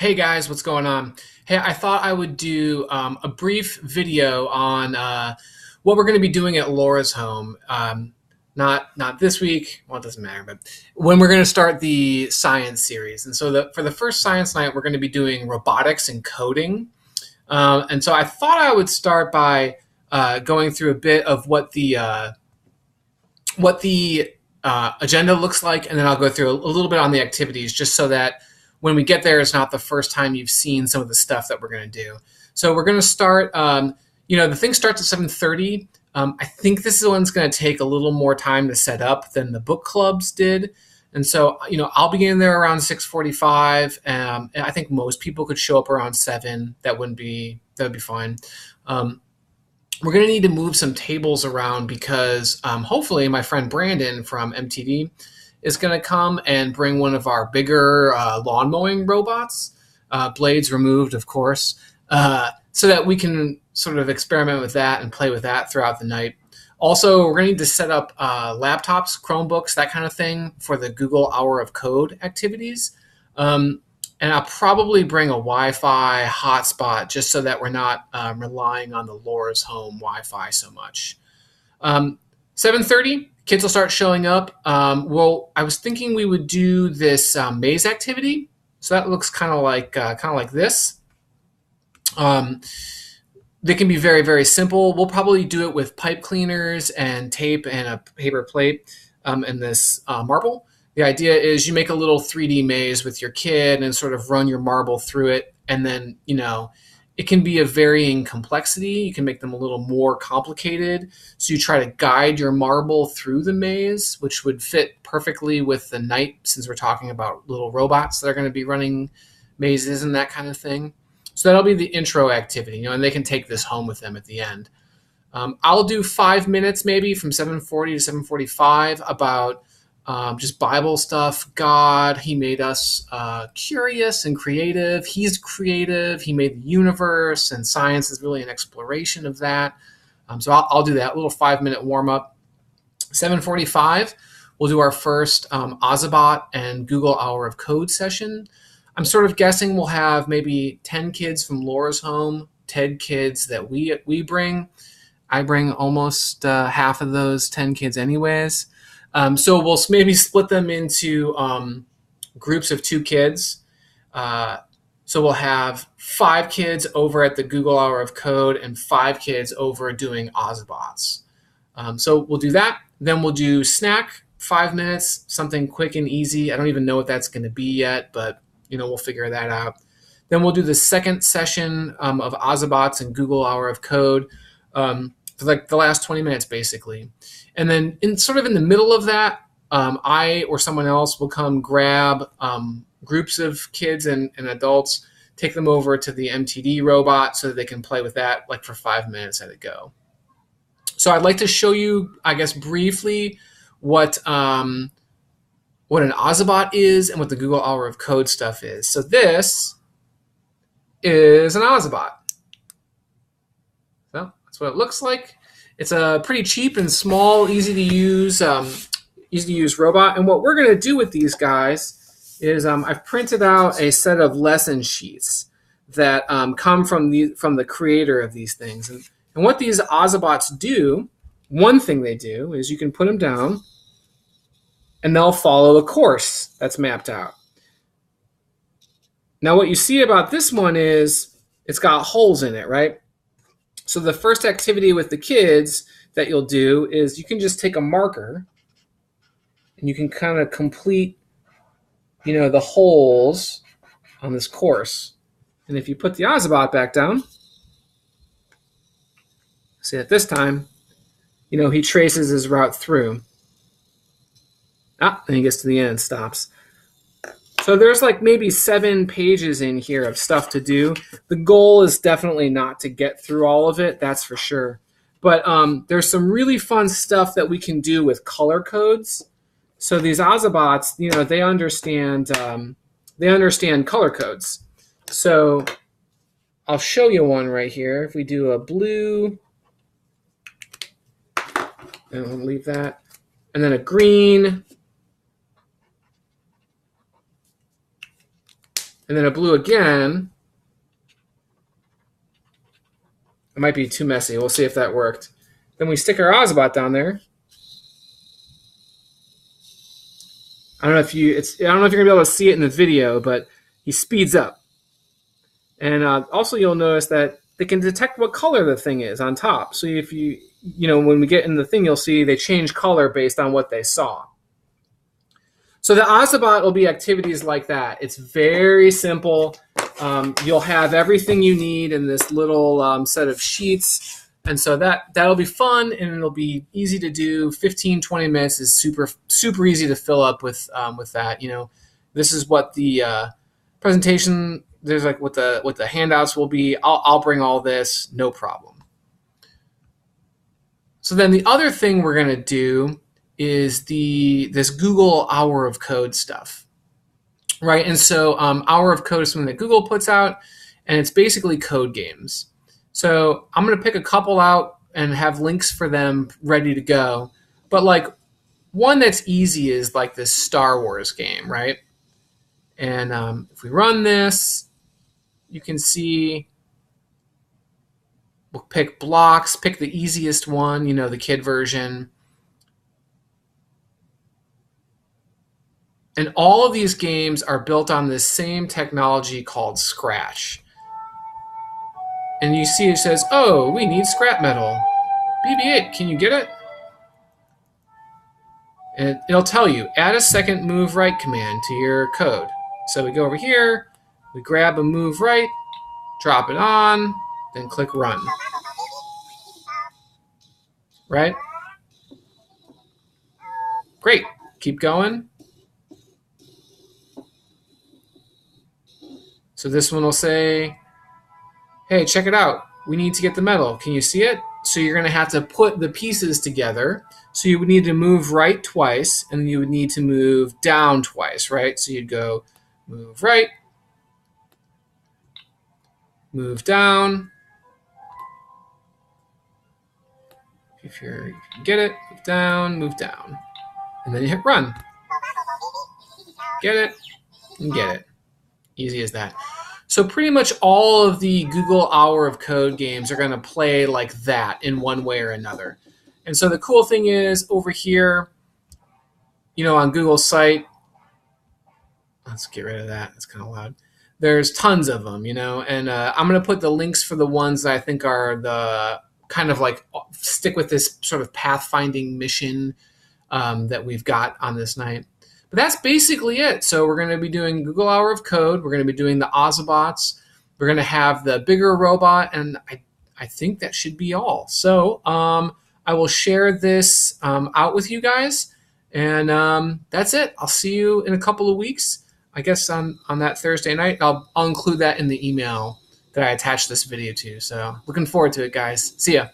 Hey guys, what's going on? Hey, I thought I would do a brief video on what we're going to be doing at Laura's home. Not this week. Well, it doesn't matter, but when we're going to start the science series. And so for the first science night, we're going to be doing robotics and coding. And so I thought I would start by going through a bit of what the agenda looks like, and then I'll go through a little bit on the activities, just so that when we get there, it's not the first time you've seen some of the stuff that we're going to do. So we're going to start. The thing starts at 7:30. I think this one's going to take a little more time to set up than the book clubs did, and so I'll be in there around 6:45. And I think most people could show up around 7. That would be fine. We're going to need to move some tables around because hopefully my friend Brandon from MTV is going to come and bring one of our bigger lawn mowing robots, blades removed, of course, so that we can sort of experiment with that and play with that throughout the night. Also, we're going to need to set up laptops, Chromebooks, that kind of thing for the Google Hour of Code activities. And I'll probably bring a Wi-Fi hotspot just so that we're not relying on the Laura's home Wi-Fi so much. 7:30, kids will start showing up. I was thinking we would do this maze activity. So that looks kind of like this. They can be very, very simple. We'll probably do it with pipe cleaners and tape and a paper plate and this marble. The idea is you make a little 3D maze with your kid and sort of run your marble through it. And then, it can be of varying complexity. You can make them a little more complicated. So you try to guide your marble through the maze, which would fit perfectly with the night, since we're talking about little robots that are going to be running mazes and that kind of thing. So that'll be the intro activity, and they can take this home with them at the end. I'll do 5 minutes maybe from 7:40 to 7:45 about just Bible stuff. God, He made us curious and creative. He's creative. He made the universe, and science is really an exploration of that. So I'll do that little 5-minute warm up. 7:45, we'll do our first Ozobot and Google Hour of Code session. I'm sort of guessing we'll have maybe 10 kids from Laura's home, 10 kids that we bring. I bring almost half of those 10 kids anyways. So we'll maybe split them into groups of 2 kids. So we'll have 5 kids over at the Google Hour of Code and 5 kids over doing Ozobots. So we'll do that. Then we'll do snack, 5 minutes, something quick and easy. I don't even know what that's going to be yet, but we'll figure that out. Then we'll do the second session of Ozobots and Google Hour of Code for like the last 20 minutes, basically. And then in the middle of that, I or someone else will come grab groups of kids and adults, take them over to the MTD robot so that they can play with that like for 5 minutes at a go. So I'd like to show you, I guess, briefly what an Ozobot is and what the Google Hour of Code stuff is. So this is an Ozobot. So that's what it looks like. It's a pretty cheap and small, easy to use robot. And what we're going to do with these guys is I've printed out a set of lesson sheets that come from the creator of these things. And what these Ozobots do, one thing they do is you can put them down and they'll follow a course that's mapped out. Now what you see about this one is it's got holes in it, right? So the first activity with the kids that you'll do is you can just take a marker and you can kind of complete, the holes on this course. And if you put the Ozobot back down, see that this time, he traces his route through. And he gets to the end and stops. So there's like maybe 7 pages in here of stuff to do. The goal is definitely not to get through all of it, that's for sure. But there's some really fun stuff that we can do with color codes. So these Ozobots, they understand color codes. So I'll show you one right here. If we do a blue, and we'll leave that, and then a green, and then a blue again. It might be too messy. We'll see if that worked. Then we stick our Ozobot down there. I don't know if you're gonna be able to see it in the video, but he speeds up. And also you'll notice that they can detect what color the thing is on top. So if when we get in the thing, you'll see they change color based on what they saw. So the Ozobot will be activities like that. It's very simple. You'll have everything you need in this little set of sheets. And so that'll be fun, and it'll be easy to do. 15, 20 minutes is super, super easy to fill up with that. This is what the presentation, there's like what the handouts will be. I'll bring all this, no problem. So then the other thing we're going to do is this Google Hour of Code stuff, right? And so Hour of Code is something that Google puts out, and it's basically code games. So I'm going to pick a couple out and have links for them ready to go. But like one that's easy is like this Star Wars game, right? And if we run this, you can see we'll pick blocks, pick the easiest one, the kid version. And all of these games are built on this same technology called Scratch. And you see it says, oh, we need scrap metal. BB-8, can you get it? And it'll tell you, add a second move right command to your code. So we go over here, we grab a move right, drop it on, then click run. Right? Great. Keep going. So this one will say, hey, check it out. We need to get the metal. Can you see it? So you're going to have to put the pieces together. So you would need to move right twice, and then you would need to move down twice, right? So you'd go move right, move down. If you get it, move down, and then you hit run. Get it, and get it. Easy as that. So pretty much all of the Google Hour of Code games are going to play like that in one way or another. And so the cool thing is over here, on Google's site, let's get rid of that. It's kind of loud. There's tons of them, and I'm going to put the links for the ones that I think are the kind of like stick with this sort of pathfinding mission that we've got on this night. But that's basically it. So we're going to be doing Google Hour of Code. We're going to be doing the Ozobots. We're going to have the bigger robot, and I think that should be all. So I will share this out with you guys, and that's it. I'll see you in a couple of weeks, I guess on that Thursday night. I'll include that in the email that I attached this video to. So looking forward to it, guys. See ya.